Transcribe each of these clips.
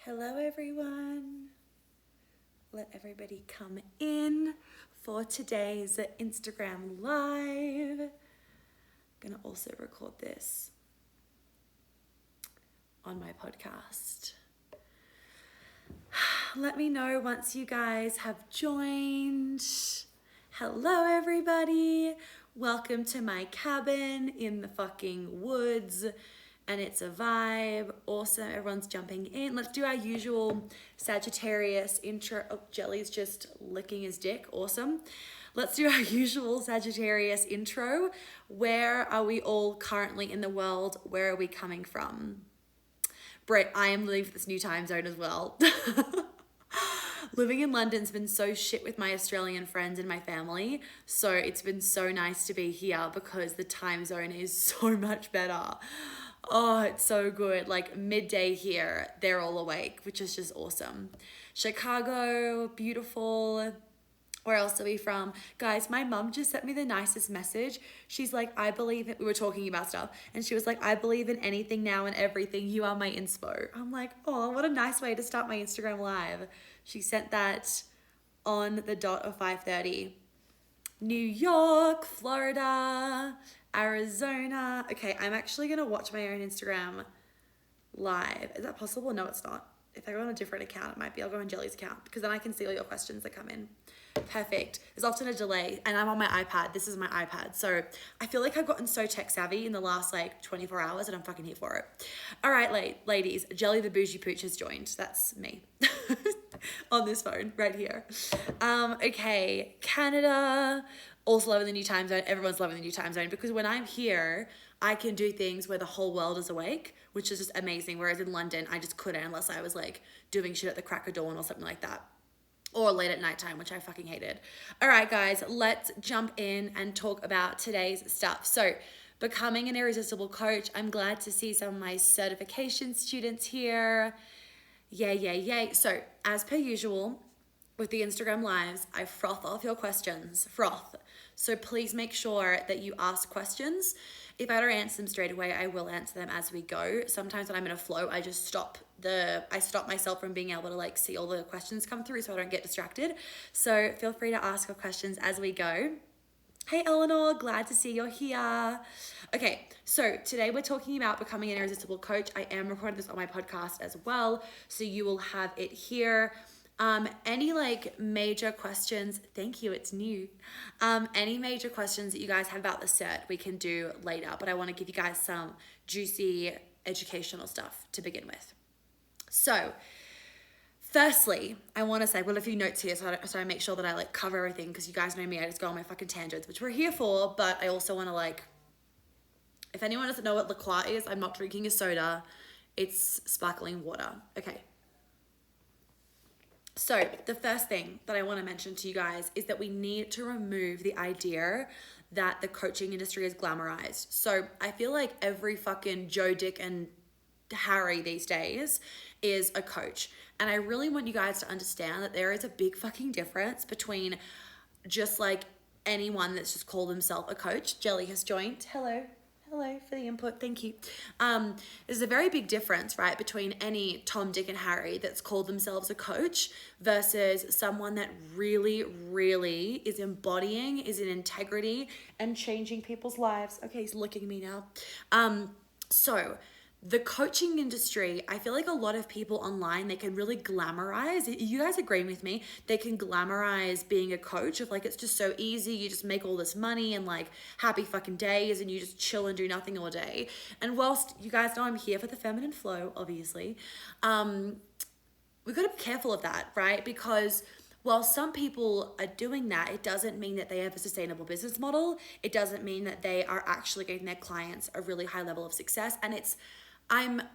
Hello everyone. Let everybody come in for today's Instagram live. I'm gonna also record this on my podcast. Let me know once you guys have joined. Hello everybody. Welcome to my cabin in the fucking woods. And it's a vibe. Awesome. Everyone's jumping in. Let's do our usual Sagittarius intro. Oh, Jelly's just licking his dick. Awesome. Let's do our usual Sagittarius intro. Where are we all currently in the world? Where are we coming from? Brett, I am living for this new time zone as well. Living in London's been so shit with my Australian friends and my family. So it's been so nice to be here because the time zone is so much better. Oh, it's so good. Like midday here, they're all awake, which is just awesome. Chicago, beautiful. Where else are we from? Guys, my mum just sent me the nicest message. She's like, I believe it. We were talking about stuff. And she was like, I believe in anything now and everything. You are my inspo. I'm like, oh, what a nice way to start my Instagram live. She sent that on the dot of 5:30. New York, Florida, Arizona. Okay, I'm actually going to watch my own Instagram live. Is that possible? No, it's not. If I go on a different account, it might be. I'll go on Jelly's account because then I can see all your questions that come in. Perfect. There's often a delay and I'm on my iPad. This is my iPad. So I feel like I've gotten so tech savvy in the last like 24 hours and I'm fucking here for it. All right, ladies, Jelly the Bougie Pooch has joined. That's me on this phone right here. Okay, Canada, also loving the new time zone. Everyone's loving the new time zone because when I'm here, I can do things where the whole world is awake, which is just amazing. Whereas in London, I just couldn't unless I was like doing shit at the crack of dawn or something like that. Or late at nighttime, which I fucking hated. All right, guys, let's jump in and talk about today's stuff. So, becoming an irresistible coach. I'm glad to see some of my certification students here. Yay. So, as per usual, with the Instagram lives, I froth off your questions. Froth. So please make sure that you ask questions. If I don't answer them straight away, I will answer them as we go. Sometimes when I'm in a flow, I just stop myself from being able to like see all the questions come through so I don't get distracted. So feel free to ask your questions as we go. Hey Eleanor, glad to see you're here. Okay, so today we're talking about becoming an irresistible coach. I am recording this on my podcast as well, so you will have it here. Any like major questions, thank you, it's new. Any major questions that you guys have about the cert, we can do later, but I want to give you guys some juicy educational stuff to begin with. So, firstly, I want to say, I've got a few notes here so I make sure that I like cover everything because you guys know me, I just go on my fucking tangents, which we're here for, but I also want to like, if anyone doesn't know what La Croix is, I'm not drinking a soda, it's sparkling water. Okay. So the first thing that I want to mention to you guys is that we need to remove the idea that the coaching industry is glamorized. So I feel like every fucking Joe, Dick, and Harry these days is a coach. And I really want you guys to understand that there is a big fucking difference between just like anyone that's just called themselves a coach. Jelly has joined. Hello for the input, thank you. There's a very big difference, right, between any Tom, Dick, and Harry that's called themselves a coach versus someone that really, really is embodying, is in integrity, and changing people's lives. Okay, he's looking at me now. So the coaching industry, I feel like a lot of people online, they can really glamorize. You guys agree with me? They can glamorize being a coach of like, it's just so easy. You just make all this money and like happy fucking days and you just chill and do nothing all day. And whilst you guys know I'm here for the feminine flow, obviously, we've got to be careful of that, right? Because while some people are doing that, it doesn't mean that they have a sustainable business model. It doesn't mean that they are actually giving their clients a really high level of success. And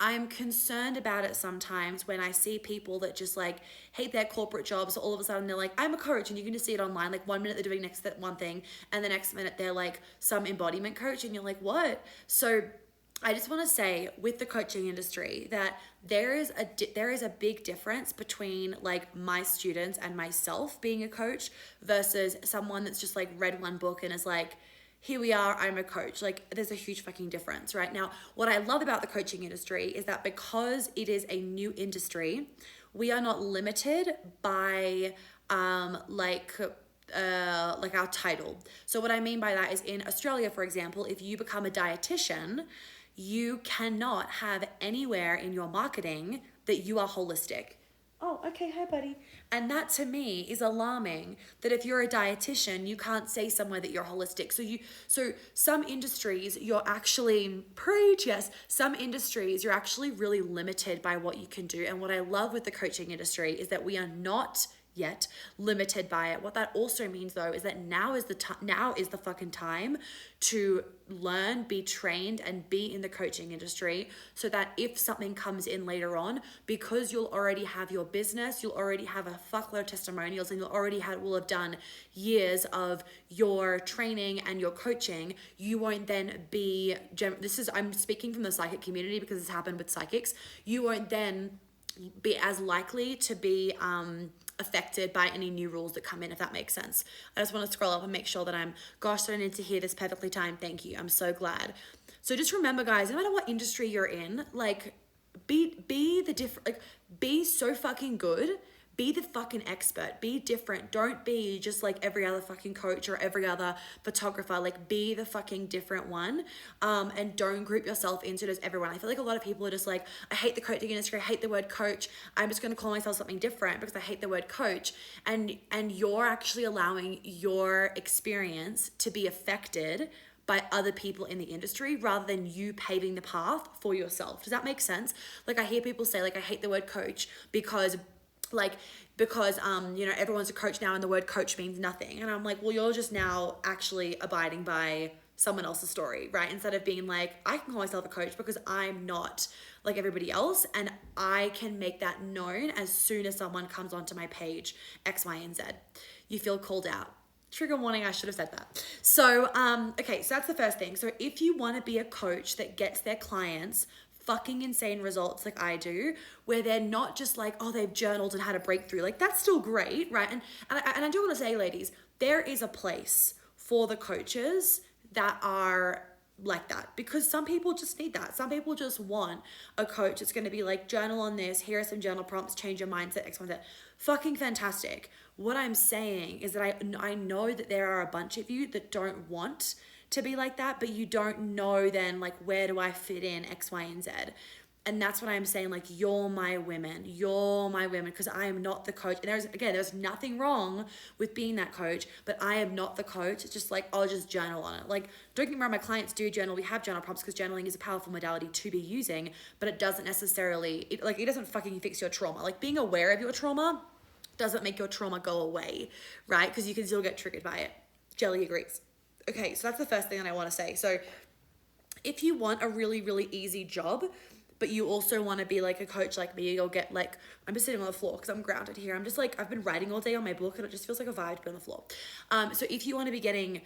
I'm concerned about it sometimes when I see people that just like hate their corporate jobs. So all of a sudden they're like, I'm a coach, and you can just see it online. Like 1 minute they're doing next that one thing, and the next minute they're like some embodiment coach, and you're like, what? So I just want to say with the coaching industry that there is a big difference between like my students and myself being a coach versus someone that's just like read one book and is like, here we are, I'm a coach. Like, there's a huge fucking difference, right? Now, what I love about the coaching industry is that because it is a new industry, we are not limited by like our title. So what I mean by that is, in Australia, for example, if you become a dietitian, you cannot have anywhere in your marketing that you are holistic. Oh, okay, hi buddy. And that to me is alarming, that if you're a dietitian, you can't say somewhere that you're holistic. So some industries you're actually, preach, yes, some industries you're actually really limited by what you can do. And what I love with the coaching industry is that we are not yet limited by it. What that also means though is that now is the fucking time to learn, be trained, and be in the coaching industry, so that if something comes in later on, because you'll already have your business, you'll already have a fuckload of testimonials, and will have done years of your training and your coaching, you won't then be, I'm speaking from the psychic community because this happened with psychics, you won't then be as likely to be affected by any new rules that come in, if that makes sense. I just want to scroll up and make sure that gosh, I don't need to hear this perfectly timed. Thank you. I'm so glad. So just remember, guys, no matter what industry you're in, like, be the different, like, be so fucking good. Be the fucking expert. Be different. Don't be just like every other fucking coach or every other photographer. Like, be the fucking different one. And don't group yourself into just everyone. I feel like a lot of people are just like, I hate the coaching industry. I hate the word coach. I'm just going to call myself something different because I hate the word coach. And you're actually allowing your experience to be affected by other people in the industry rather than you paving the path for yourself. Does that make sense? Like, I hear people say, like, I hate the word coach because everyone's a coach now and the word coach means nothing. And I'm like, well, you're just now actually abiding by someone else's story, right? Instead of being like, I can call myself a coach because I'm not like everybody else, and I can make that known as soon as someone comes onto my page, X, Y, and Z. You feel called out. Trigger warning, I should have said that. So, okay, so that's the first thing. So if you want to be a coach that gets their clients fucking insane results like I do, where they're not just like, oh, they've journaled and had a breakthrough, like, that's still great, right? And I do want to say, ladies, there is a place for the coaches that are like that, because some people just need that. Some people just want a coach that's going to be like, journal on this, here are some journal prompts, change your mindset, X, Y, Z. Fucking fantastic. What I'm saying is that I know that there are a bunch of you that don't want to be like that, but you don't know then, like, where do I fit in X, Y, and Z? And that's what I'm saying, like, you're my women, because I am not the coach. And there's nothing wrong with being that coach, but I am not the coach. It's just like, I'll just journal on it. Like, don't get me wrong, my clients do journal. We have journal prompts because journaling is a powerful modality to be using, but it doesn't necessarily, it doesn't fucking fix your trauma. Like, being aware of your trauma doesn't make your trauma go away, right? Because you can still get triggered by it. Jelly agrees. Okay, so that's the first thing that I want to say. So if you want a really, really easy job, but you also want to be like a coach like me, you'll get like, I'm just sitting on the floor because I'm grounded here. I'm just like, I've been writing all day on my book and it just feels like a vibe to be on the floor. So if you want to be getting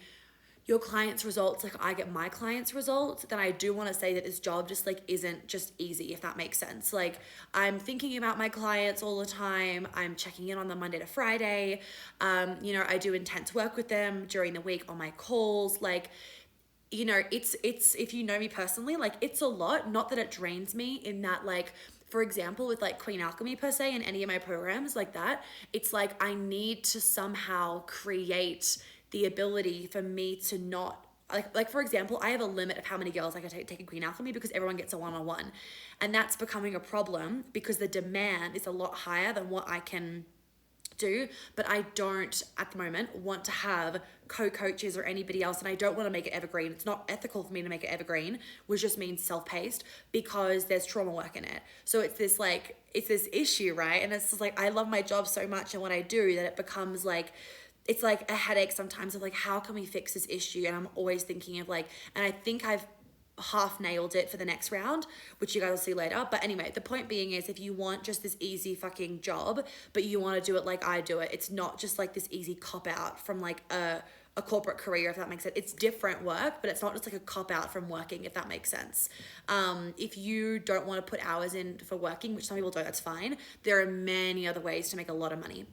your clients' results like I get my clients' results, then I do want to say that this job just like isn't just easy, if that makes sense. Like, I'm thinking about my clients all the time. I'm checking in on them Monday to Friday. I do intense work with them during the week on my calls. Like, it's if you know me personally, like, it's a lot. Not that it drains me in that, like, for example, with like Queen Alchemy per se and any of my programs like that, it's like I need to somehow create the ability for me to not, like for example, I have a limit of how many girls I can take in Queen Alchemy because everyone gets a one-on-one. And that's becoming a problem because the demand is a lot higher than what I can do, but I don't at the moment want to have co-coaches or anybody else, and I don't want to make it evergreen. It's not ethical for me to make it evergreen, which just means self-paced, because there's trauma work in it. So it's this issue, right? And it's just like, I love my job so much and what I do that it becomes like, it's like a headache sometimes of like, how can we fix this issue? And I'm always thinking of like, and I think I've half nailed it for the next round, which you guys will see later. But anyway, the point being is, if you want just this easy fucking job, but you want to do it like I do it, it's not just like this easy cop out from like a a corporate career, if that makes sense. It's different work, but it's not just like a cop out from working, if that makes sense. If you don't want to put hours in for working, which some people don't, that's fine. There are many other ways to make a lot of money.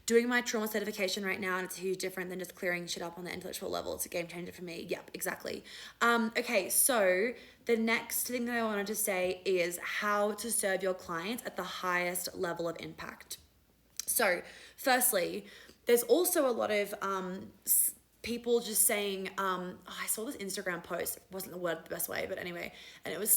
Doing my trauma certification right now, and it's huge different than just clearing shit up on the intellectual level. It's a game changer for me. Yep, exactly. Okay, so the next thing that I wanted to say is how to serve your clients at the highest level of impact. So firstly, there's also a lot of people just saying, I saw this Instagram post, it wasn't the word the best way, but anyway, and it was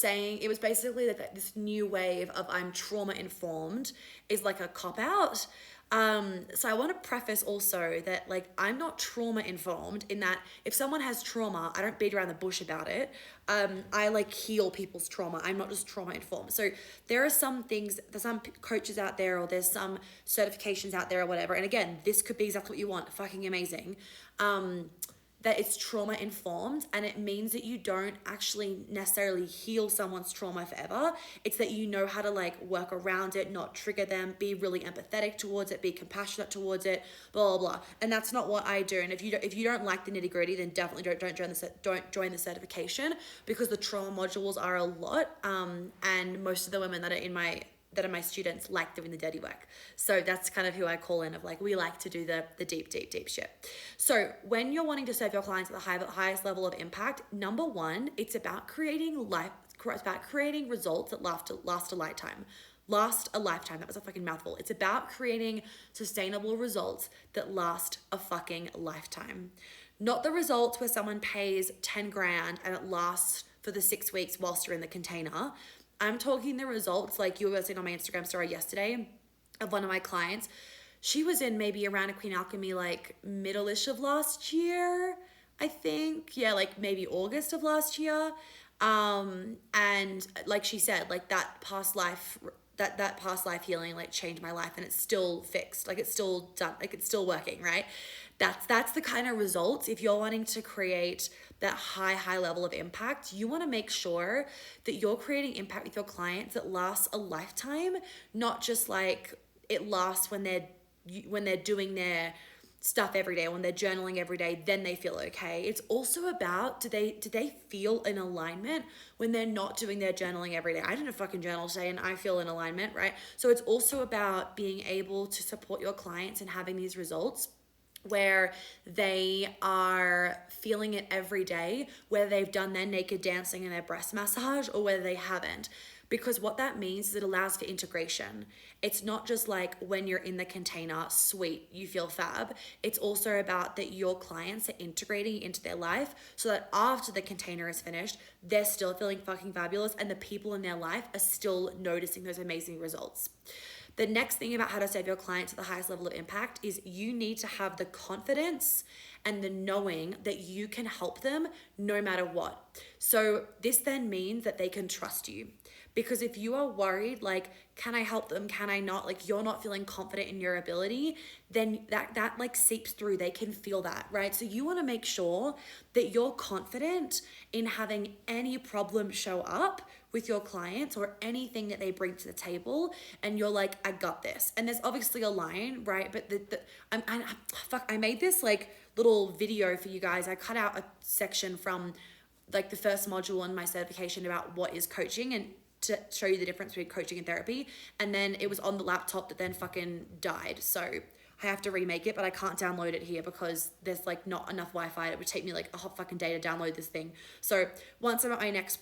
basically that this new wave of I'm trauma informed is like a cop out. So I want to preface also that like I'm not trauma informed in that if someone has trauma, I don't beat around the bush about it. I like heal people's trauma. I'm not just trauma informed. So there are some things, there's some coaches out there or there's some certifications out there or whatever. And again, this could be exactly what you want. Fucking amazing. That it's trauma informed, and it means that you don't actually necessarily heal someone's trauma forever. It's that you know how to like work around it, not trigger them, be really empathetic towards it, be compassionate towards it, blah, blah, blah. And that's not what I do. And if you don't like the nitty gritty, then definitely don't join the certification, because the trauma modules are a lot. And most of the women that are my students like doing the dirty work. So that's kind of who I call in, of like, we like to do the deep shit. So when you're wanting to serve your clients at the highest level of impact, number one, it's about creating results that last a lifetime. That was a fucking mouthful. It's about creating sustainable results that last a fucking lifetime. Not the results where someone pays 10 grand and it lasts for the 6 weeks whilst you're in the container. I'm talking the results like you were seeing on my Instagram story yesterday of one of my clients. She was in maybe around a Queen Alchemy like middle-ish of last year, I think. Yeah, like maybe August of last year. And like she said, like that past life healing like changed my life, and it's still fixed. Like it's still done, like it's still working, right? That's the kind of results. If you're wanting to create that high level of impact, you want to make sure that you're creating impact with your clients that lasts a lifetime, not just like it lasts when they're doing their stuff every day, when they're journaling every day, then they feel okay. It's also about, do they feel in alignment when they're not doing their journaling every day? I didn't fucking journal today and I feel in alignment, right? So it's also about being able to support your clients and having these results where they are feeling it every day, whether they've done their naked dancing and their breast massage or whether they haven't. Because what that means is it allows for integration. It's not just like when you're in the container, sweet, you feel fab. It's also about that your clients are integrating into their life so that after the container is finished, they're still feeling fucking fabulous and the people in their life are still noticing those amazing results. The next thing about how to serve your clients at the highest level of impact is you need to have the confidence and the knowing that you can help them no matter what. So this then means that they can trust you. Because if you are worried, like, can I help them? Can I not? Like, you're not feeling confident in your ability, then that like seeps through. They can feel that, right? So you want to make sure that you're confident in having any problem show up with your clients or anything that they bring to the table, and you're like, I got this. And there's obviously a line, right? But I made this like little video for you guys. I cut out a section from like the first module in my certification about what is coaching, and to show you the difference between coaching and therapy. And then it was on the laptop that then fucking died. So I have to remake it, but I can't download it here because there's like not enough Wi-Fi. It would take me like a whole fucking day to download this thing. So once I'm at my next,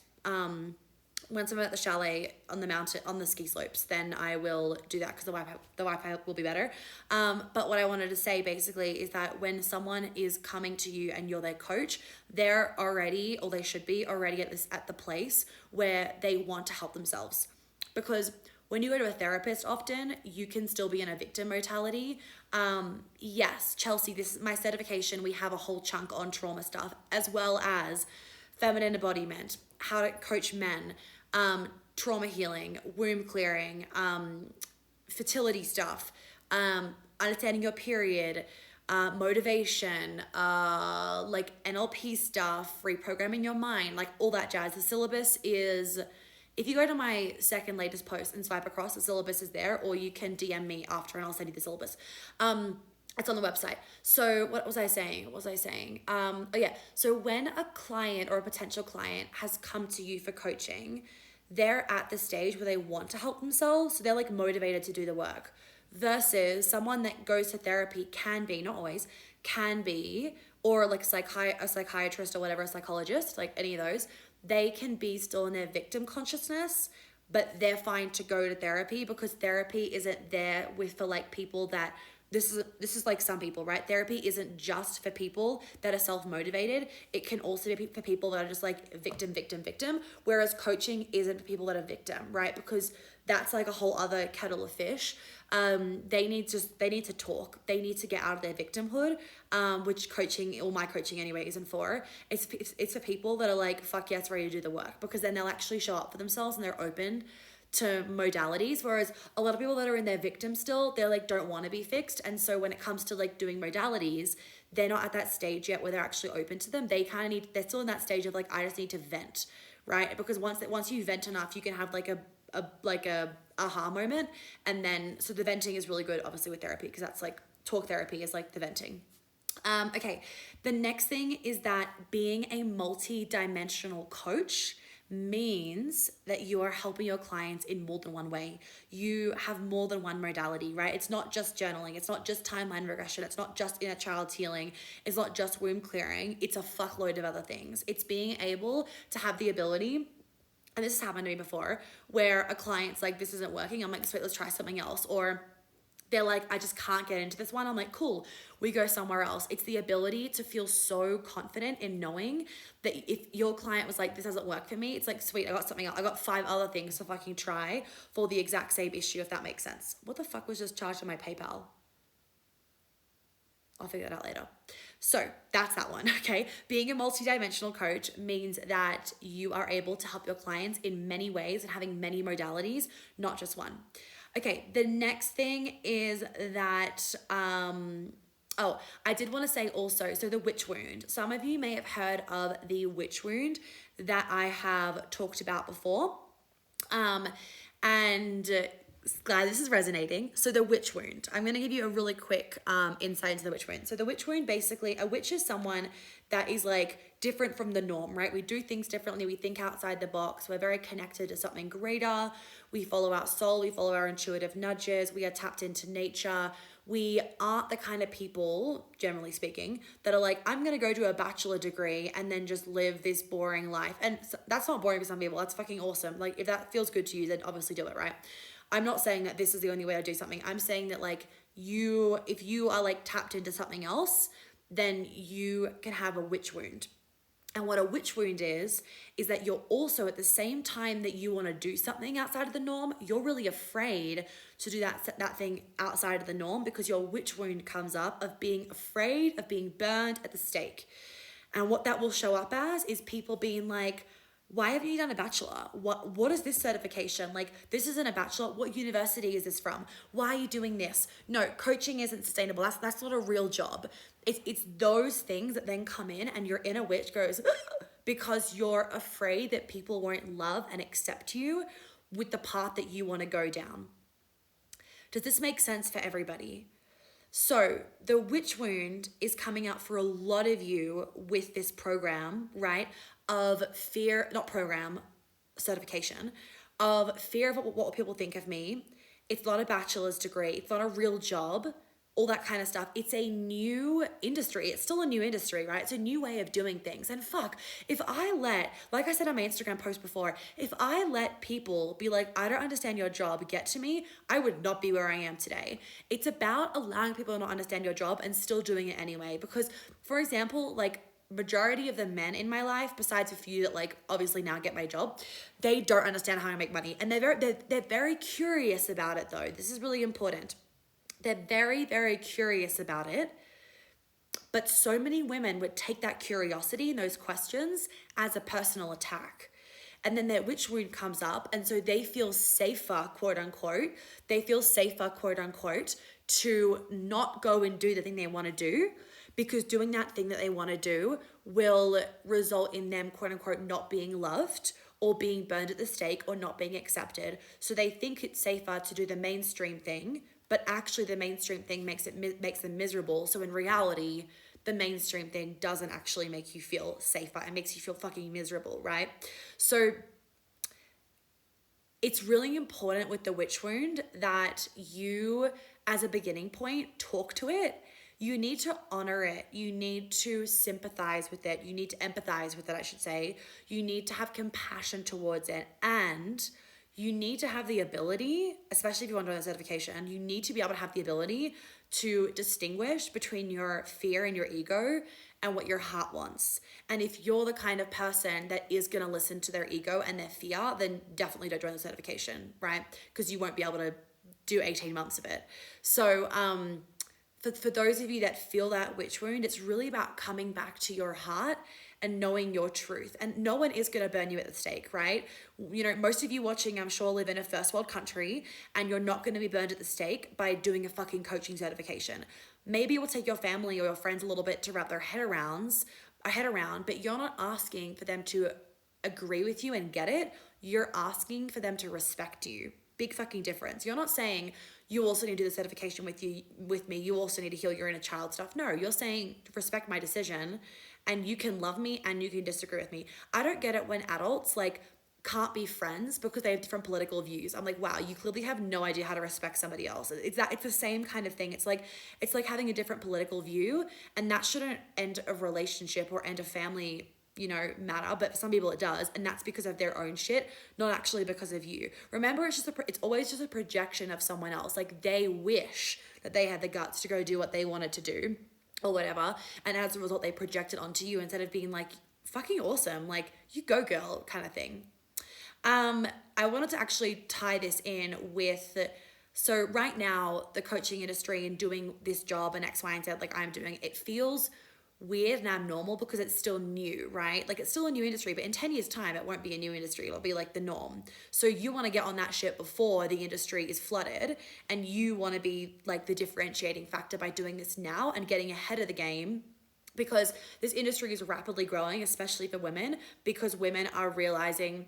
once I'm at the chalet on the mountain, on the ski slopes, then I will do that because the Wi-Fi will be better. But what I wanted to say basically is that when someone is coming to you and you're their coach, they're already, or they should be already at the place where they want to help themselves. Because when you go to a therapist, often you can still be in a victim mentality. Yes, Chelsea, this is my certification. We have a whole chunk on trauma stuff, as well as feminine embodiment, how to coach men, trauma healing, womb clearing, fertility stuff, understanding your period, motivation, like NLP stuff, reprogramming your mind, like all that jazz. The syllabus is, if you go to my second latest post and swipe across, the syllabus is there, or you can DM me after and I'll send you the syllabus. It's on the website. So what was I saying? Oh yeah. So when a client or a potential client has come to you for coaching, they're at the stage where they want to help themselves. So they're like motivated to do the work. Versus someone that goes to therapy can be, not always, can be, or like a psychiatrist or whatever, a psychologist, like any of those, they can be still in their victim consciousness, but they're fine to go to therapy because therapy isn't there with for like people that this is like some people, right? Therapy isn't just for people that are self-motivated. It can also be for people that are just like victim, whereas coaching isn't for people that are victim, right? Because that's like a whole other kettle of fish. They need to talk. They need to get out of their victimhood, which coaching, or my coaching anyway, isn't for. It's for people that are like, fuck yes, ready to do the work, because then they'll actually show up for themselves and they're open to modalities. Whereas a lot of people that are in their victim still, they're like, don't want to be fixed. And so when it comes to like doing modalities, they're not at that stage yet where they're actually open to them. They kind of need, they're still in that stage of like, I just need to vent, right? Because once you vent enough, you can have like a aha moment. And then, so the venting is really good, obviously, with therapy, because that's like, talk therapy is like the venting. Okay, the next thing is that being a multi-dimensional coach means that you are helping your clients in more than one way. You have more than one modality, right? It's not just journaling. It's not just timeline regression. It's not just inner child healing. It's not just womb clearing. It's a fuckload of other things. It's being able to have the ability, and this has happened to me before, where a client's like, this isn't working. I'm like, sweet, let's try something else. Or they're like, I just can't get into this one. I'm like, cool, we go somewhere else. It's the ability to feel so confident in knowing that if your client was like, this doesn't work for me, it's like, sweet, I got something else. I got 5 other things to fucking try for the exact same issue, if that makes sense. What the fuck was just charged on my PayPal? I'll figure that out later. So that's that one, okay? Being a multidimensional coach means that you are able to help your clients in many ways and having many modalities, not just one. Okay, the next thing is that, I did want to say also, so the witch wound. Some of you may have heard of the witch wound that I have talked about before. And glad this is resonating. So the witch wound, I'm going to give you a really quick insight into the witch wound. So the witch wound, basically, a witch is someone that is like different from the norm, right? We do things differently. We think outside the box. We're very connected to something greater. We follow our soul. We follow our intuitive nudges. We are tapped into nature. We aren't the kind of people, generally speaking, that are like, I'm going to go do a bachelor degree and then just live this boring life. And that's not boring for some people. That's fucking awesome. Like, if that feels good to you, then obviously do it, right? I'm not saying that this is the only way to do something. I'm saying that like if you are like tapped into something else, then you can have a witch wound. And what a witch wound is that you're also, at the same time that you want to do something outside of the norm, you're really afraid to do that thing outside of the norm, because your witch wound comes up of being afraid of being burned at the stake. And what that will show up as is people being like, why haven't you done a bachelor? What is this certification? Like, this isn't a bachelor. What university is this from? Why are you doing this? No, coaching isn't sustainable. That's not a real job. It's those things that then come in, and your inner witch goes, because you're afraid that people won't love and accept you with the path that you want to go down. Does this make sense for everybody? So the witch wound is coming out for a lot of you with this program, right? Of fear, not program, certification, of fear of what people think of me. It's not a bachelor's degree. It's not a real job, all that kind of stuff. It's a new industry. It's still a new industry, right? It's a new way of doing things. And fuck, if I like I said on my Instagram post before, if I let people be like, I don't understand your job, get to me, I would not be where I am today. It's about allowing people to not understand your job and still doing it anyway. Because, for example, like, majority of the men in my life, besides a few that like obviously now get my job, they don't understand how I make money. And they're very curious about it though. This is really important. They're very, very curious about it. But so many women would take that curiosity and those questions as a personal attack. And then their witch wound comes up. And so they feel safer, quote unquote. They feel safer, quote unquote, to not go and do the thing they want to do, because doing that thing that they want to do will result in them, quote unquote, not being loved or being burned at the stake or not being accepted. So they think it's safer to do the mainstream thing, but actually the mainstream thing makes them miserable. So in reality, the mainstream thing doesn't actually make you feel safer. It makes you feel fucking miserable, right? So it's really important with the witch wound that you, as a beginning point, talk to it. You need to honor it. You need to sympathize with it. You need to empathize with it, I should say. You need to have compassion towards it. And you need to have the ability, especially if you want to do a certification, you need to be able to have the ability to distinguish between your fear and your ego and what your heart wants. And if you're the kind of person that is going to listen to their ego and their fear, then definitely don't join the certification, right? Because you won't be able to do 18 months of it. So for those of you that feel that witch wound, it's really about coming back to your heart and knowing your truth. And no one is going to burn you at the stake, right? You know, most of you watching, I'm sure, live in a first world country, and you're not going to be burned at the stake by doing a fucking coaching certification. Maybe it will take your family or your friends a little bit to wrap their head around, but you're not asking for them to agree with you and get it. You're asking for them to respect you. Big fucking difference. You're not saying you also need to do the certification with me. You also need to heal your inner child stuff. No, you're saying respect my decision, and you can love me and you can disagree with me. I don't get it when adults like can't be friends because they have different political views. I'm like, wow, you clearly have no idea how to respect somebody else. It's the same kind of thing. It's like having a different political view, and that shouldn't end a relationship or end a family, you know, matter, but for some people it does, and that's because of their own shit, not actually because of you. Remember, it's always just a projection of someone else. Like, they wish that they had the guts to go do what they wanted to do or whatever, and as a result they project it onto you instead of being like, fucking awesome, like, you go girl, kind of thing. I wanted to actually tie this in with, so right now the coaching industry and doing this job and X, Y, and Z like I'm doing, it feels weird and abnormal because it's still new, right? Like, it's still a new industry, but in 10 years time, it won't be a new industry. It'll be like the norm. So you want to get on that shit before the industry is flooded, and you want to be like the differentiating factor by doing this now and getting ahead of the game, because this industry is rapidly growing, especially for women, because women are realizing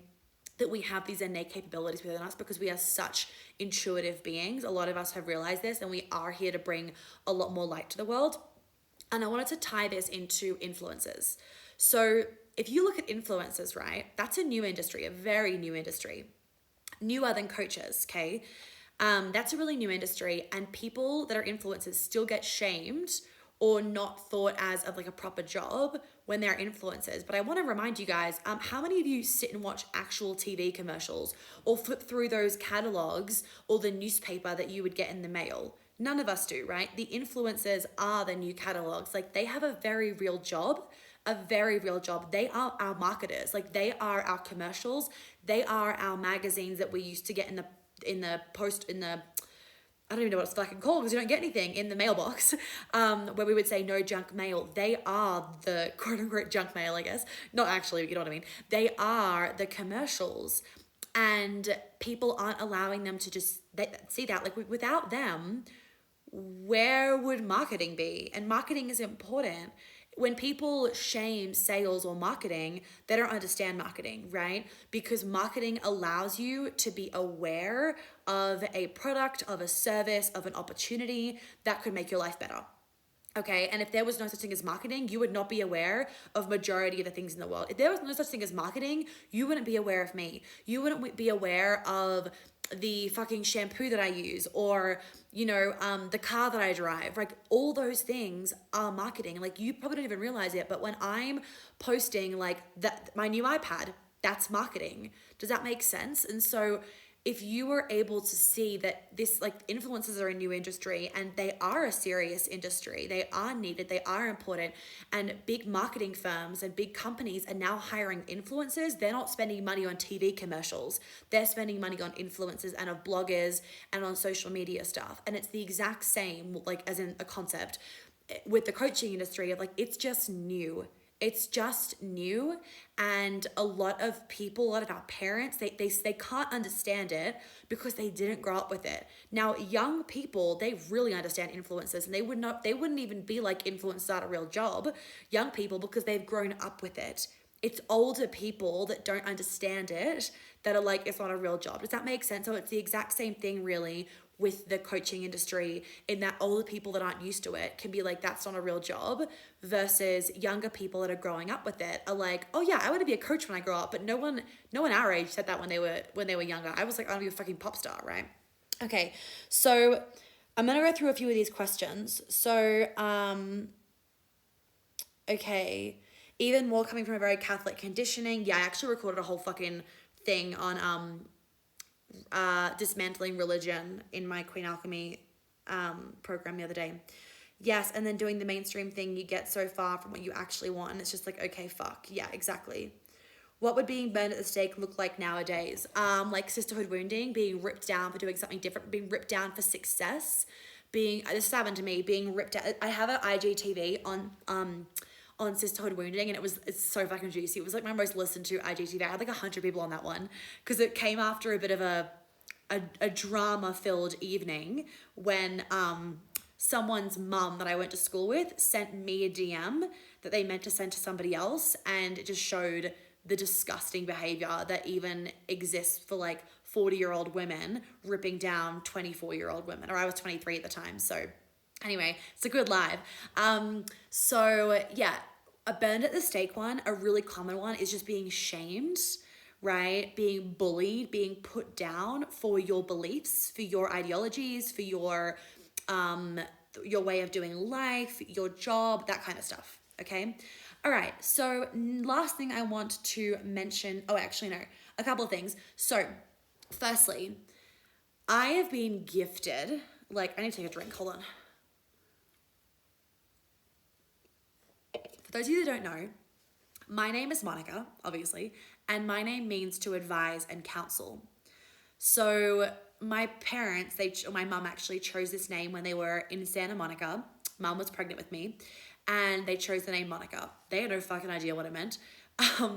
that we have these innate capabilities within us because we are such intuitive beings. A lot of us have realized this, and we are here to bring a lot more light to the world. And I wanted to tie this into influencers. So if you look at influencers, right, that's a new industry, a very new industry, newer than coaches, okay? That's a really new industry, and people that are influencers still get shamed or not thought as of like a proper job when they're influencers. But I want to remind you guys, how many of you sit and watch actual TV commercials or flip through those catalogs or the newspaper that you would get in the mail? None of us do, right? The influencers are the new catalogs. Like, they have a very real job, a very real job. They are our marketers. Like, they are our commercials. They are our magazines that we used to get in the I don't even know what it's fucking called because you don't get anything in the mailbox, where we would say no junk mail. They are the quote unquote junk mail, I guess. Not actually, but you know what I mean. They are the commercials, and people aren't allowing them to just see that. Like, without them, where would marketing be? And marketing is important. When people shame sales or marketing, they don't understand marketing, right? Because marketing allows you to be aware of a product, of a service, of an opportunity that could make your life better. Okay, and if there was no such thing as marketing, you would not be aware of majority of the things in the world. If there was no such thing as marketing, you wouldn't be aware of me. You wouldn't be aware of the fucking shampoo that I use, or, you know, the car that I drive. Like, all those things are marketing. Like, you probably don't even realize it, but when I'm posting like my new iPad, that's marketing. Does that make sense? And so if you were able to see that this, like, influencers are a new industry and they are a serious industry, they are needed, they are important, and big marketing firms and big companies are now hiring influencers, they're not spending money on TV commercials. They're spending money on influencers and of bloggers and on social media stuff. And it's the exact same, like, as in a concept with the coaching industry of, like, it's just new. It's just new, and a lot of people, a lot of our parents, they can't understand it because they didn't grow up with it. Now, young people, they really understand influencers, and they wouldn't even be like, influencers are a real job. Young people, because they've grown up with it. it's older people that don't understand it that are like, it's not a real job. Does that make sense? So it's the exact same thing really with the coaching industry, in that older people that aren't used to it can be like, that's not a real job, versus younger people that are growing up with it are like, oh yeah, I want to be a coach when I grow up. But no one our age said that when they were younger. I was like, I want to be a fucking pop star, right? Okay, so I'm gonna go through a few of these questions. So okay, even more coming from a very Catholic conditioning. Yeah, I actually recorded a whole fucking thing on dismantling religion in my Queen Alchemy program the other day. Yes, and then doing the mainstream thing, you get so far from what you actually want, and it's just like, okay, fuck. Yeah, exactly. What would being burned at the stake look like nowadays? Like sisterhood wounding, being ripped down for doing something different, being ripped down for success, this happened to me, being ripped out. I have an IGTV on sisterhood wounding, and it's so fucking juicy. It was like my most listened to IGTV. I had like 100 people on that one because it came after a bit of a drama filled evening when someone's mum that I went to school with sent me a DM that they meant to send to somebody else, and it just showed the disgusting behavior that even exists for like 40-year-old women ripping down 24-year-old women, or I was 23 at the time. So anyway, it's a good live. So yeah, a burned at the stake one, a really common one is just being shamed, right? Being bullied, being put down for your beliefs, for your ideologies, for your way of doing life, your job, that kind of stuff. Okay. All right. So last thing I want to mention, a couple of things. So firstly, I have been gifted, I need to take a drink. Hold on. For those of you that don't know, my name is Monica, obviously, and my name means to advise and counsel. So my parents, my mum actually chose this name when they were in Santa Monica. Mum was pregnant with me, and they chose the name Monica. They had no fucking idea what it meant.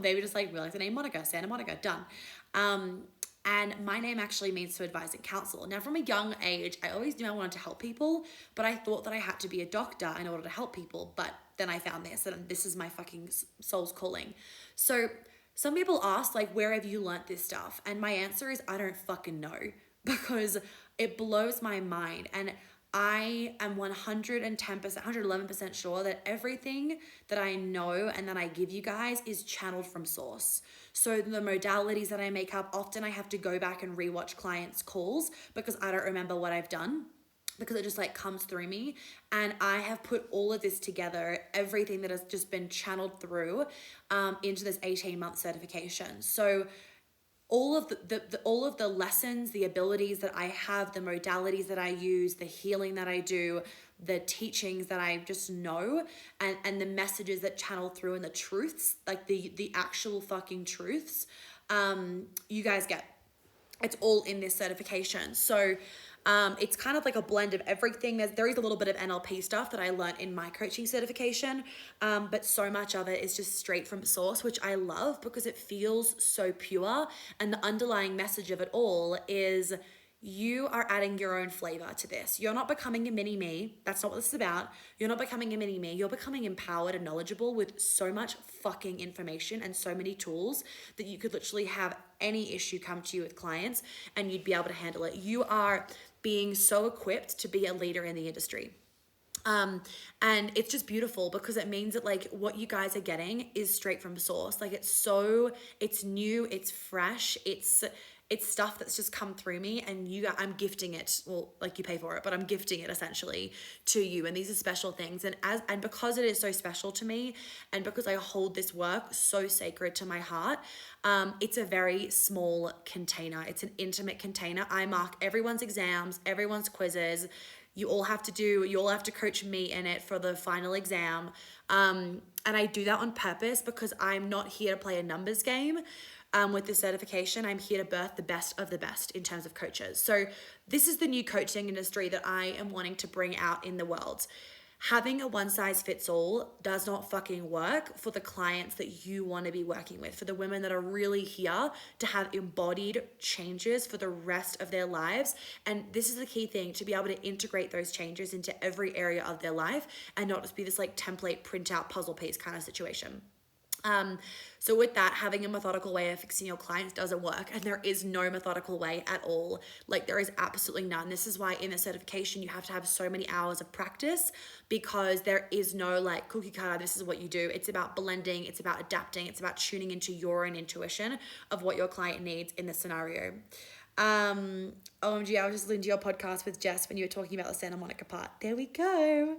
They were just like, we like the name Monica, Santa Monica, done. And my name actually means to advise and counsel. Now, from a young age, I always knew I wanted to help people, but I thought that I had to be a doctor in order to help people. But then I found this, and this is my fucking soul's calling. So some people ask, where have you learnt this stuff? And my answer is, I don't fucking know, because it blows my mind. And I am 110%, 111% sure that everything that I know and that I give you guys is channeled from source. So the modalities that I make up, often I have to go back and rewatch clients' calls because I don't remember what I've done, because it just comes through me. And I have put all of this together, everything that has just been channeled through into this 18-month certification. So all of the lessons, the abilities that I have, the modalities that I use, the healing that I do, the teachings that I just know, and the messages that channel through, and the truths, the actual fucking truths, you guys get. It's all in this certification. So it's kind of like a blend of everything. There is a little bit of NLP stuff that I learned in my coaching certification, but so much of it is just straight from source, which I love because it feels so pure. And the underlying message of it all is you are adding your own flavor to this. You're not becoming a mini me. That's not what this is about. You're not becoming a mini me. You're becoming empowered and knowledgeable with so much fucking information and so many tools that you could literally have any issue come to you with clients and you'd be able to handle it. You are being so equipped to be a leader in the industry. And it's just beautiful because it means that what you guys are getting is straight from source. It's new, it's fresh, it's stuff that's just come through me, and I'm gifting it. Well, you pay for it, but I'm gifting it essentially to you. And these are special things. And because it is so special to me, and because I hold this work so sacred to my heart, it's a very small container. It's an intimate container. I mark everyone's exams, everyone's quizzes. You all have to coach me in it for the final exam. And I do that on purpose because I'm not here to play a numbers game. With this certification, I'm here to birth the best of the best in terms of coaches. So this is the new coaching industry that I am wanting to bring out in the world. Having a one size fits all does not fucking work for the clients that you want to be working with, for the women that are really here to have embodied changes for the rest of their lives. And this is the key thing, to be able to integrate those changes into every area of their life and not just be this template printout puzzle piece kind of situation. So with that, having a methodical way of fixing your clients doesn't work, and there is no methodical way at all. Like, there is absolutely none. This is why in the certification you have to have so many hours of practice, because there is no like cookie cutter, this is what you do. It's about blending, it's about adapting, it's about tuning into your own intuition of what your client needs in the scenario. OMG, I was just listening to your podcast with Jess when you were talking about the Santa Monica part. There we go.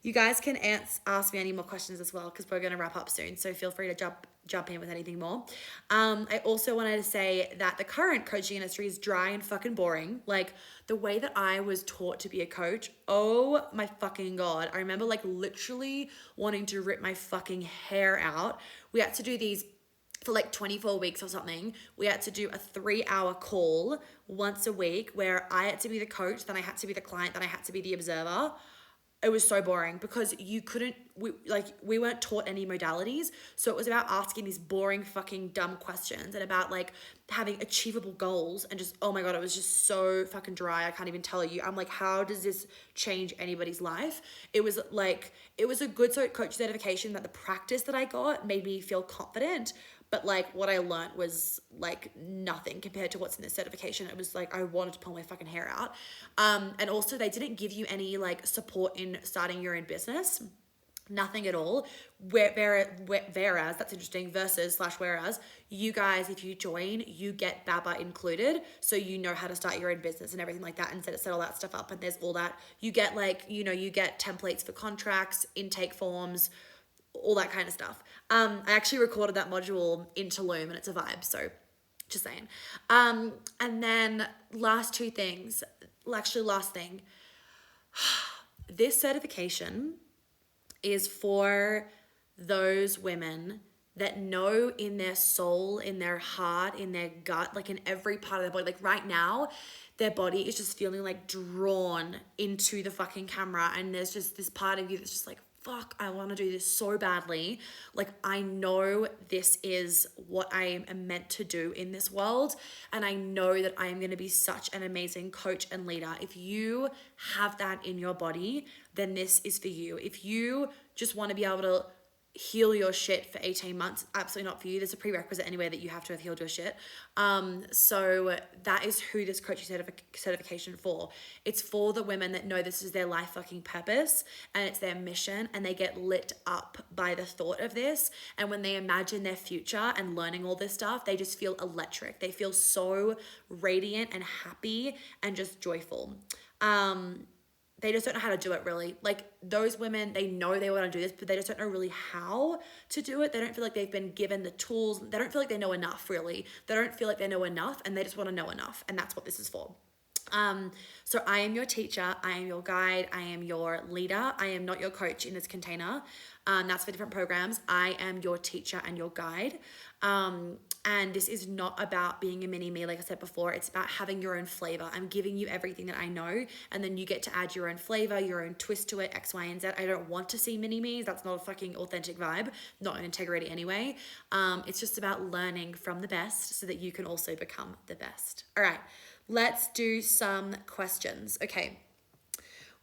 You guys can ask me any more questions as well, because we're going to wrap up soon. So feel free to jump in with anything more. I also wanted to say that the current coaching industry is dry and fucking boring. Like, the way that I was taught to be a coach, oh my fucking God. I remember like literally wanting to rip my fucking hair out. We had to do these for like 24 weeks or something. We had to do a 3-hour call once a week where I had to be the coach, then I had to be the client, then I had to be the observer. It was so boring because we weren't taught any modalities. So it was about asking these boring fucking dumb questions and about like having achievable goals, and just, oh my God, it was just so fucking dry. I can't even tell you. I'm like, how does this change anybody's life? It was a good coach certification that the practice that I got made me feel confident. But like what I learned was like nothing compared to what's in this certification. It was like I wanted to pull my fucking hair out. And also they didn't give you any like support in starting your own business. Nothing at all. Whereas, that's interesting, whereas you guys, if you join, you get BABA included. So you know how to start your own business and everything like that, and set all that stuff up. And there's all that. You get like, you get templates for contracts, intake forms, all that kind of stuff. I actually recorded that module in Tulum and it's a vibe, so just saying. And then last thing, this certification is for those women that know in their soul, in their heart, in their gut, like in every part of their body, like right now, their body is just feeling like drawn into the fucking camera, and there's just this part of you that's just like, fuck, I want to do this so badly. Like, I know this is what I am meant to do in this world, and I know that I am going to be such an amazing coach and leader. If you have that in your body, then this is for you. If you just want to be able to heal your shit for 18 months, absolutely not for you. There's a prerequisite anyway that you have to have healed your shit. So that is who this coaching certification for. It's for the women that know this is their life fucking purpose and it's their mission, and they get lit up by the thought of this. And when they imagine their future and learning all this stuff, they just feel electric. They feel so radiant and happy and just joyful. They just don't know how to do it, really. Like, those women, they know they want to do this, but they just don't know really how to do it. They don't feel like they've been given the tools. They don't feel like they know enough, really. They don't feel like they know enough, and they just want to know enough, and that's what this is for. So I am your teacher, I am your guide, I am your leader. I am not your coach in this container. That's for different programs. I am your teacher and your guide. And this is not about being a mini me, like I said before. It's about having your own flavor. I'm giving you everything that I know, and then you get to add your own flavor, your own twist to it, X, Y, and Z. I don't want to see mini me's. That's not a fucking authentic vibe, not an integrity anyway. It's just about learning from the best so that you can also become the best. All right, let's do some questions. Okay.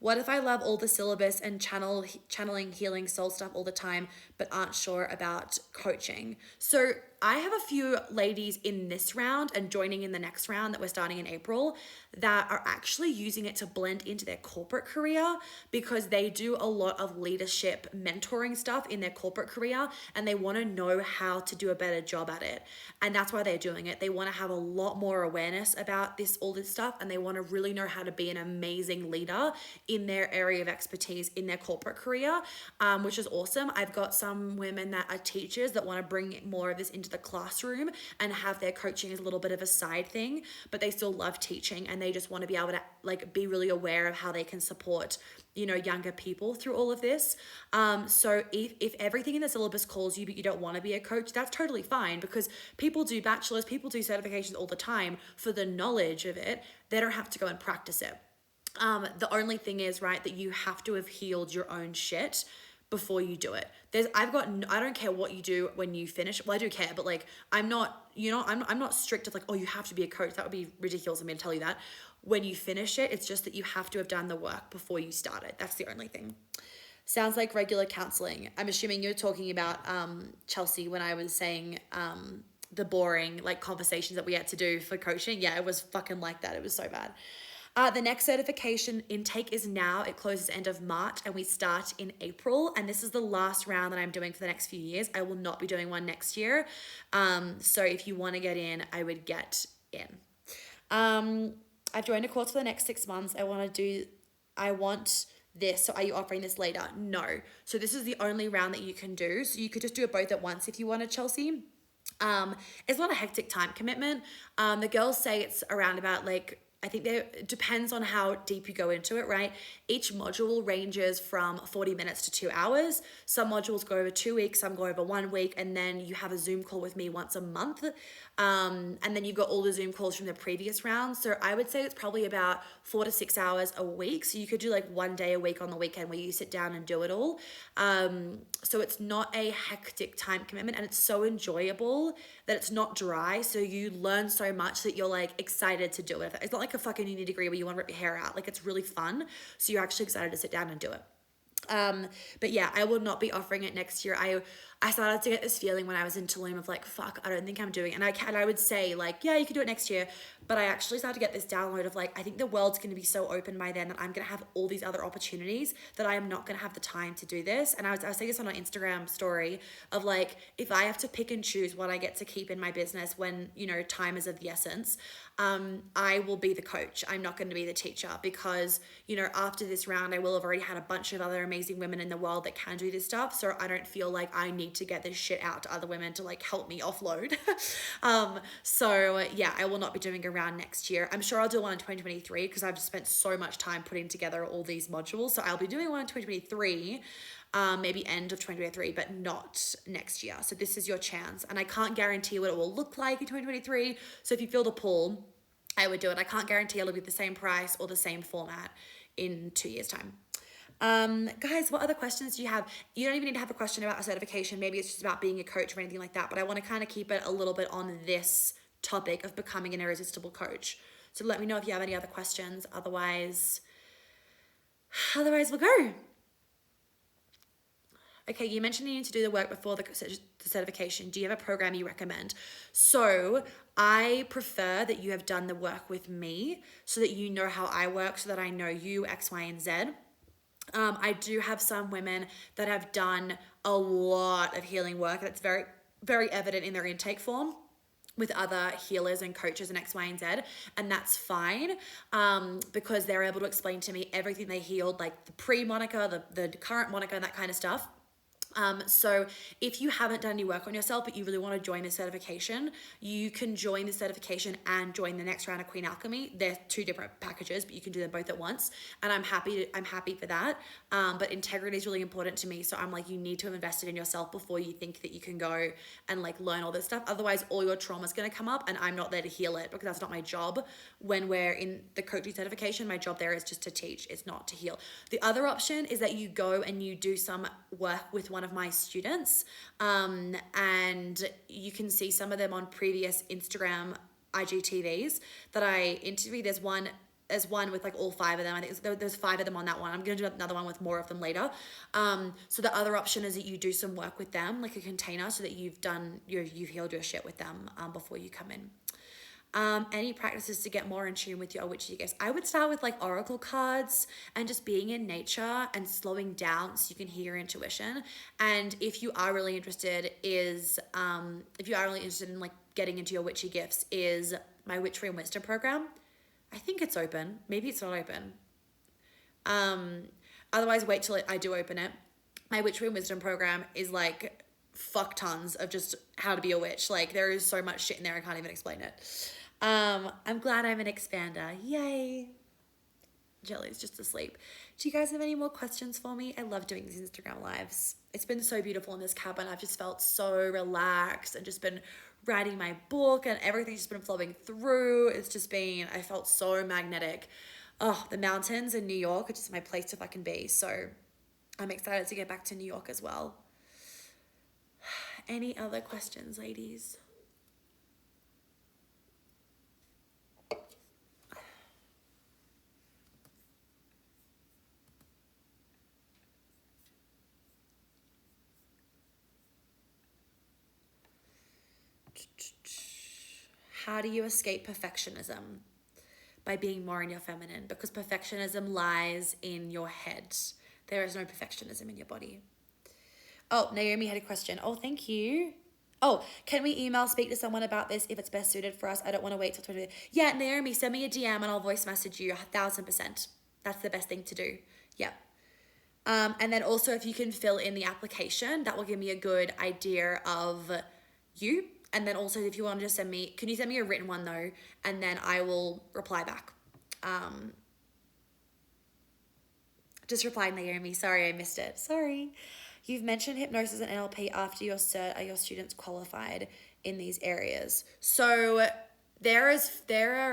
What if I love all the syllabus and channeling, healing, soul stuff all the time, but aren't sure about coaching? So I have a few ladies in this round and joining in the next round that we're starting in April that are actually using it to blend into their corporate career, because they do a lot of leadership mentoring stuff in their corporate career, and they want to know how to do a better job at it. And that's why they're doing it. They want to have a lot more awareness about all this stuff, and they want to really know how to be an amazing leader in their area of expertise in their corporate career, which is awesome. I've got some women that are teachers that want to bring more of this into the classroom and have their coaching as a little bit of a side thing, but they still love teaching, and they just want to be able to like be really aware of how they can support, younger people through all of this. So if everything in the syllabus calls you, but you don't want to be a coach, that's totally fine, because people do bachelors, people do certifications all the time for the knowledge of it. They don't have to go and practice it. The only thing is, right, that you have to have healed your own shit before you do it. I don't care what you do when you finish. Well, I do care, but like, I'm not strict of like, oh, you have to be a coach. That would be ridiculous of me to tell you that. When you finish it, it's just that you have to have done the work before you start it. That's the only thing. Sounds like regular counseling. I'm assuming you're talking about Chelsea when I was saying the boring like conversations that we had to do for coaching. Yeah, it was fucking like that. It was so bad. The next certification intake is now. It closes end of March and we start in April. And this is the last round that I'm doing for the next few years. I will not be doing one next year. So if you want to get in, I would get in. I've joined a course for the next 6 months. I want this. So are you offering this later? No. So this is the only round that you can do. So you could just do it both at once if you wanted, Chelsea. It's not a hectic time commitment. The girls say it's around about like, I think it depends on how deep you go into it, right? Each module ranges from 40 minutes to 2 hours. Some modules go over 2 weeks, some go over 1 week, and then you have a Zoom call with me once a month. And then you've got all the Zoom calls from the previous rounds. So I would say it's probably about 4 to 6 hours a week. So you could do like 1 day a week on the weekend where you sit down and do it all. So it's not a hectic time commitment and it's so enjoyable that it's not dry. So you learn so much that you're like excited to do it. It's not like a fucking uni degree where you want to rip your hair out. Like it's really fun. So you're actually excited to sit down and do it. But yeah, I will not be offering it next year. I started to get this feeling when I was in Tulum of like, fuck, I don't think I'm doing it. And I would say like, yeah, you can do it next year. But I actually started to get this download of like, I think the world's going to be so open by then that I'm going to have all these other opportunities that I am not going to have the time to do this. And I was saying this on an Instagram story of like, if I have to pick and choose what I get to keep in my business when, you know, time is of the essence, I will be the coach. I'm not going to be the teacher because, you know, after this round, I will have already had a bunch of other amazing women in the world that can do this stuff. So I don't feel like I need to get this shit out to other women to like help me offload. So yeah, I will not be doing a round next year. I'm sure I'll do one in 2023 because I've just spent so much time putting together all these modules. So I'll be doing one in 2023. Maybe end of 2023, but not next year. So this is your chance. And I can't guarantee what it will look like in 2023. So if you feel the pull, I would do it. I can't guarantee it'll be the same price or the same format in 2 years' time. Guys, what other questions do you have? You don't even need to have a question about a certification. Maybe it's just about being a coach or anything like that. But I want to kind of keep it a little bit on this topic of becoming an irresistible coach. So let me know if you have any other questions. Otherwise we'll go. Okay, you mentioned you need to do the work before the certification. Do you have a program you recommend? So I prefer that you have done the work with me so that you know how I work, so that I know you, X, Y, and Z. I do have some women that have done a lot of healing work that's very, very evident in their intake form with other healers and coaches and X, Y, and Z. And that's fine because they're able to explain to me everything they healed, like the pre-Monica, the current Monica, and that kind of stuff. So if you haven't done any work on yourself, but you really want to join the certification, you can join the certification and join the next round of Queen Alchemy. They're two different packages, but you can do them both at once. And I'm happy for that. But integrity is really important to me. So I'm like, you need to have invested in yourself before you think that you can go and like learn all this stuff. Otherwise, all your trauma is going to come up and I'm not there to heal it because that's not my job. When we're in the coaching certification, my job there is just to teach. It's not to heal. The other option is that you go and you do some work with one of my students and you can see some of them on previous Instagram IGTVs that I interviewed. There's one with like all 5 of them. I think there's 5 of them on that one. I'm going to do another one with more of them later. So the other option is that you do some work with them, like a container, so that you've healed your shit with them before you come in. Any practices to get more in tune with your witchy gifts? I would start with like oracle cards and just being in nature and slowing down so you can hear your intuition. And if you are really interested in like getting into your witchy gifts, is my Witchery and Wisdom program. I think it's open. Maybe it's not open. Otherwise, wait till I do open it. My Witchery and Wisdom program is like fuck tons of just how to be a witch. Like there is so much shit in there I can't even explain it. I'm glad I'm an expander. Yay. Jelly's just asleep. Do you guys have any more questions for me? I love doing these Instagram lives. It's been so beautiful in this cabin. I've just felt so relaxed and just been writing my book and everything's just been flowing through. I felt so magnetic. Oh, the mountains in New York are just my place to fucking be. So I'm excited to get back to New York as well. Any other questions, ladies? How do you escape perfectionism? By being more in your feminine, because perfectionism lies in your head. There is no perfectionism in your body. Oh, Naomi had a question. Oh, thank you. Oh, can we speak to someone about this if it's best suited for us? I don't want to wait till 20. Yeah, Naomi, send me a DM and I'll voice message you 1,000%. That's the best thing to do. Yeah. And then also if you can fill in the application, that will give me a good idea of you. And then also if you want to just can you send me a written one though? And then I will reply back. Just replied Naomi, sorry I missed it. Sorry. You've mentioned hypnosis and NLP after your cert. Are your students qualified in these areas? So there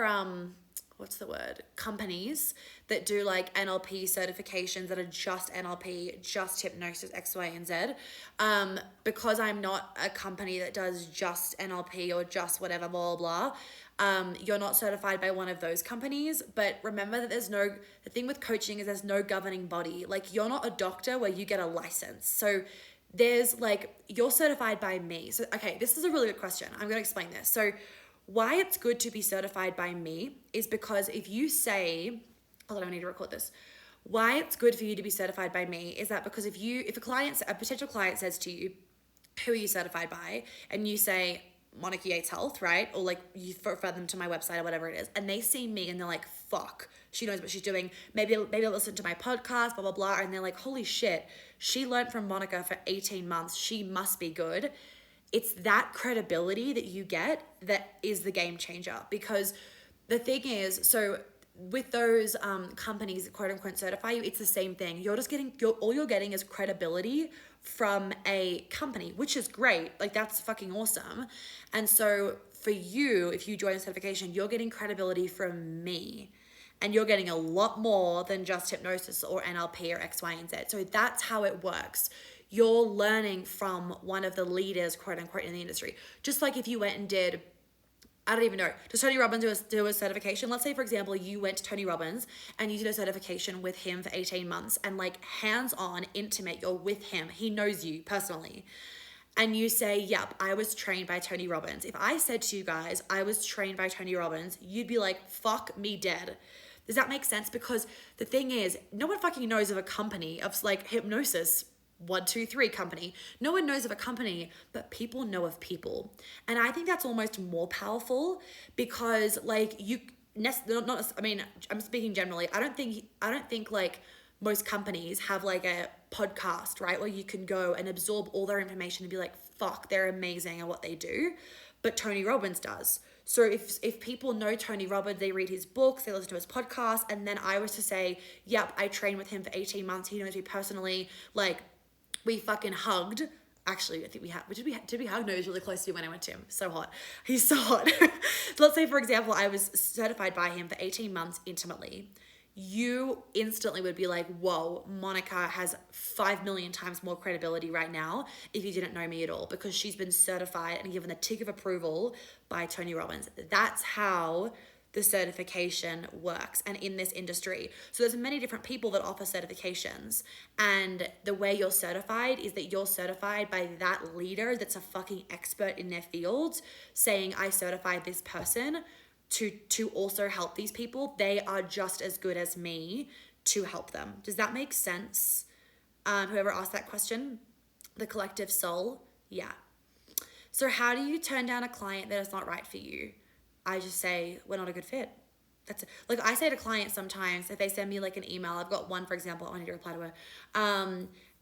are what's the word? Companies that do like NLP certifications that are just NLP, just hypnosis, X, Y, and Z. Because I'm not a company that does just NLP or just whatever, blah, blah, blah. You're not certified by one of those companies, but remember that the thing with coaching is there's no governing body. Like you're not a doctor where you get a license. So there's like, you're certified by me. So, okay, this is a really good question. I'm going to explain this. So why it's good to be certified by me is because if you say, hold on, I need to record this. Why it's good for you to be certified by me is that because if a potential client says to you, who are you certified by? And you say, Monica Yates Health, right? Or like you refer them to my website or whatever it is. And they see me and they're like, fuck, she knows what she's doing. Maybe they'll listen to my podcast, blah, blah, blah. And they're like, holy shit, she learned from Monica for 18 months. She must be good. It's that credibility that you get that is the game changer. Because the thing is, so with those companies that quote unquote certify you, it's the same thing. All you're getting is credibility from a company, which is great. Like that's fucking awesome. And so for you, if you join the certification, you're getting credibility from me. And you're getting a lot more than just hypnosis or NLP or X, Y, and Z. So that's how it works. You're learning from one of the leaders, quote unquote, in the industry. Just like if you went and did, I don't even know, does Tony Robbins do a certification? Let's say, for example, you went to Tony Robbins and you did a certification with him for 18 months and like hands-on, intimate, you're with him. He knows you personally. And you say, yep, I was trained by Tony Robbins. If I said to you guys, I was trained by Tony Robbins, you'd be like, fuck me dead. Does that make sense? Because the thing is, no one fucking knows of a company of like hypnosis 123 company. No one knows of a company, but people know of people. And I think that's almost more powerful because like I'm speaking generally. I don't think like most companies have like a podcast, right? Where you can go and absorb all their information and be like, fuck, they're amazing at what they do. But Tony Robbins does. So if people know Tony Robbins, they read his books, they listen to his podcast, and then I was to say, yep, I trained with him for 18 months. He knows me personally. Like, we fucking hugged. Actually, I think we had, did we hug? No, he was really close to me when I went to him. So hot. He's so hot. So let's say, for example, I was certified by him for 18 months intimately. You instantly would be like, whoa, Monica has 5 million times more credibility right now if you didn't know me at all, because she's been certified and given the tick of approval by Tony Robbins. That's how the certification works and in this industry. So there's many different people that offer certifications, and the way you're certified is that you're certified by that leader that's a fucking expert in their field saying, I certified this person to also help these people. They are just as good as me to help them. Does that make sense? Whoever asked that question, the collective soul. Yeah. So how do you turn down a client that is not right for you? I just say, we're not a good fit. That's it. Like I say to clients sometimes, if they send me like an email, I've got one, for example, I need to reply to her.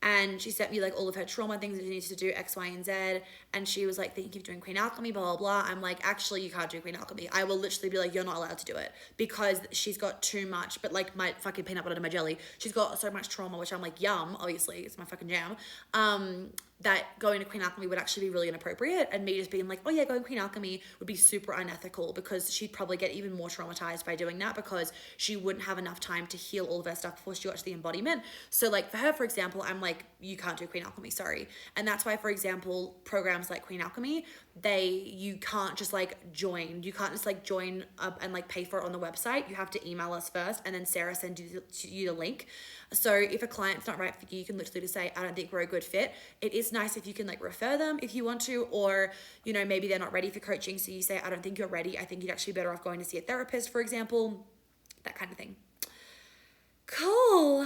And she sent me like all of her trauma things that she needs to do, X, Y, and Z. And she was like thinking of doing Queen Alchemy, blah, blah, blah. I'm like, actually, you can't do Queen Alchemy. I will literally be like, you're not allowed to do it because she's got too much, but like my fucking peanut butter and my jelly, she's got so much trauma, which I'm like, yum, obviously, it's my fucking jam. That going to Queen Alchemy would actually be really inappropriate, and me just being like, oh yeah, going Queen Alchemy would be super unethical because she'd probably get even more traumatized by doing that because she wouldn't have enough time to heal all of her stuff before she got to the embodiment. So like for her, for example, I'm like, you can't do Queen Alchemy, sorry. And that's why, for example, programs like Queen Alchemy, you can't just like join. You can't just like join up and like pay for it on the website. You have to email us first, and then Sarah sends you the link. So if a client's not right for you, you can literally just say, I don't think we're a good fit. It is nice if you can like refer them if you want to, or, you know, maybe they're not ready for coaching. So you say, I don't think you're ready. I think you'd actually be better off going to see a therapist, for example, that kind of thing. Cool.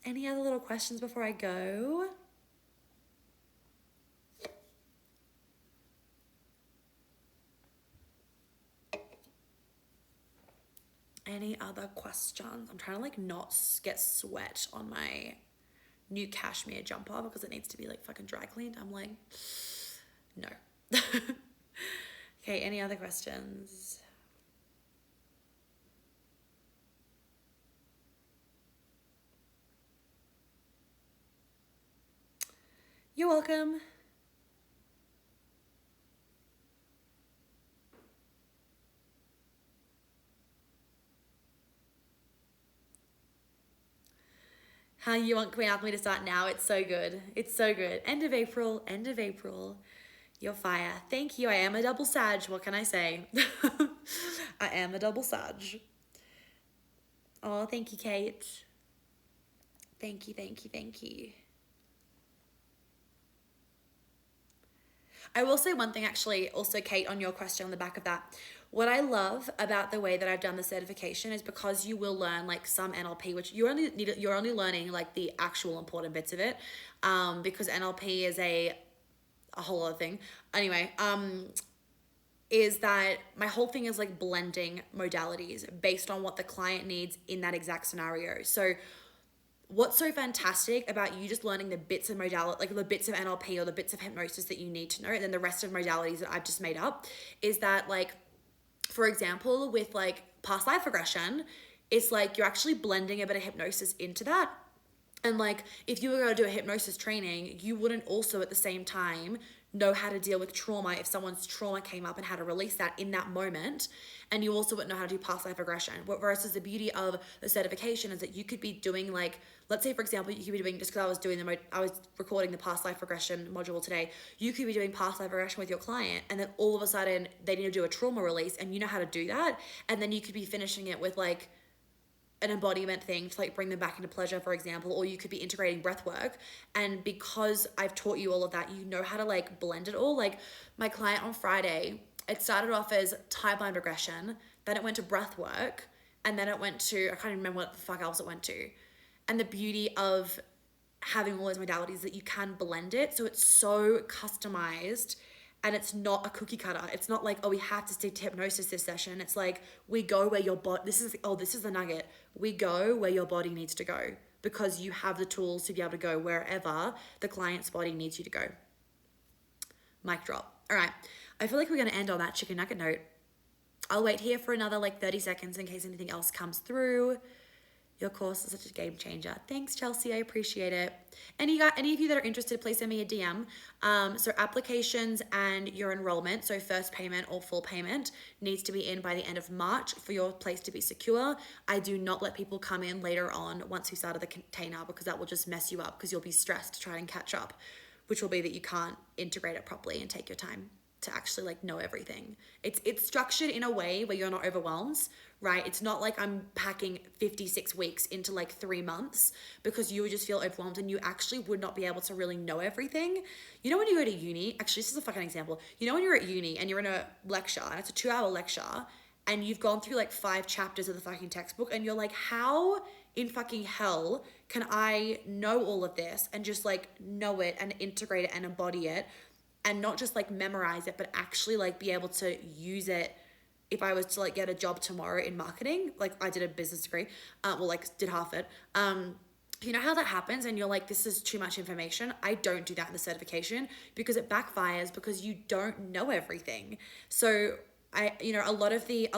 Any other little questions before I go? Any other questions? I'm trying to like not get sweat on my new cashmere jumper because it needs to be like fucking dry cleaned. I'm like, no. Okay, any other questions? You're welcome. How you want Queen Alchemy to start now? It's so good. It's so good. End of April. End of April. You're fire. Thank you. I am a double Sag. What can I say? I am a double Sag. Oh, thank you, Kate. Thank you, thank you, thank you. I will say one thing actually, also Kate, on your question on the back of that. What I love about the way that I've done the certification is because you will learn like some NLP, which you're only learning like the actual important bits of it, because NLP is a whole other thing. Anyway, is that my whole thing is like blending modalities based on what the client needs in that exact scenario. So what's so fantastic about you just learning the bits of modality, like the bits of NLP or the bits of hypnosis that you need to know, and then the rest of modalities that I've just made up, is that like, for example, with like past life regression, it's like you're actually blending a bit of hypnosis into that. And like, if you were going to do a hypnosis training, you wouldn't also at the same time know how to deal with trauma if someone's trauma came up and how to release that in that moment. And you also wouldn't know how to do past life regression. Versus the beauty of the certification is that you could be doing like, let's say for example, you could be doing, just because I was recording the past life regression module today, you could be doing past life regression with your client, and then all of a sudden they need to do a trauma release, and you know how to do that. And then you could be finishing it with like an embodiment thing to like bring them back into pleasure, for example, or you could be integrating breath work. And because I've taught you all of that, you know how to like blend it all. Like my client on Friday, it started off as timeline regression, then it went to breath work, and then it went to, I can't even remember what the fuck else it went to. And the beauty of having all those modalities that you can blend it so it's so customized. And it's not a cookie cutter. It's not like, oh, we have to stick to hypnosis this session. It's like, we go where your body, this is the nugget. We go where your body needs to go because you have the tools to be able to go wherever the client's body needs you to go. Mic drop. All right. I feel like we're going to end on that chicken nugget note. I'll wait here for another like 30 seconds in case anything else comes through. Your course is such a game changer. Thanks, Chelsea. I appreciate it. Any of you that are interested, please send me a DM. So applications and your enrollment, so first payment or full payment, needs to be in by the end of March for your place to be secure. I do not let people come in later on once we started the container because that will just mess you up because you'll be stressed to try and catch up, which will be that you can't integrate it properly and take your time to actually like know everything. It's structured in a way where you're not overwhelmed, right? It's not like I'm packing 56 weeks into like 3 months because you would just feel overwhelmed and you actually would not be able to really know everything. You know when you go to uni, actually this is a fucking example. You know when you're at uni and you're in a lecture and it's a 2-hour lecture and you've gone through like 5 chapters of the fucking textbook and you're like, how in fucking hell can I know all of this and just like know it and integrate it and embody it? And not just like memorize it, but actually like be able to use it if I was to like get a job tomorrow in marketing. Like I did a business degree, like did half it. You know how that happens and you're like, this is too much information. I don't do that in the certification because it backfires because you don't know everything. So a lot of the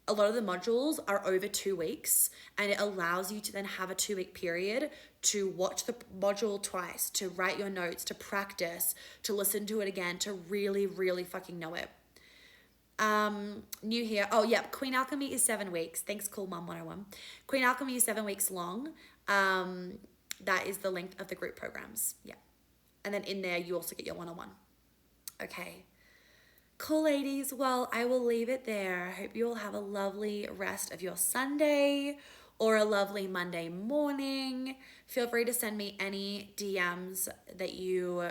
modules are over 2 weeks, and it allows you to then have a 2-week period to watch the module twice, to write your notes, to practice, to listen to it again, to really, really fucking know it. New here. Oh, yeah. Queen Alchemy is 7 weeks. Thanks, Cool Mum 101. Queen Alchemy is 7 weeks long. That is the length of the group programs. Yeah. And then in there, you also get your one-on-one. Okay. Cool, ladies. Well, I will leave it there. I hope you all have a lovely rest of your Sunday or a lovely Monday morning. Feel free to send me any DMs that you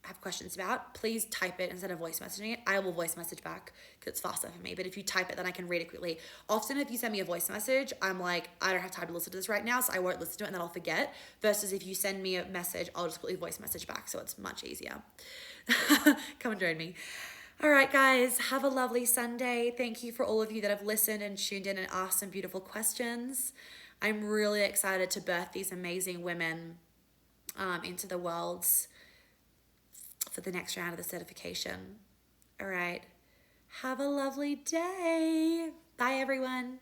have questions about. Please type it instead of voice messaging it. I will voice message back because it's faster for me. But if you type it, then I can read it quickly. Often if you send me a voice message, I'm like, I don't have time to listen to this right now, so I won't listen to it and then I'll forget. Versus if you send me a message, I'll just quickly voice message back, so it's much easier. Come and join me. All right, guys, have a lovely Sunday. Thank you for all of you that have listened and tuned in and asked some beautiful questions. I'm really excited to birth these amazing women into the world for the next round of the certification. All right, have a lovely day. Bye, everyone.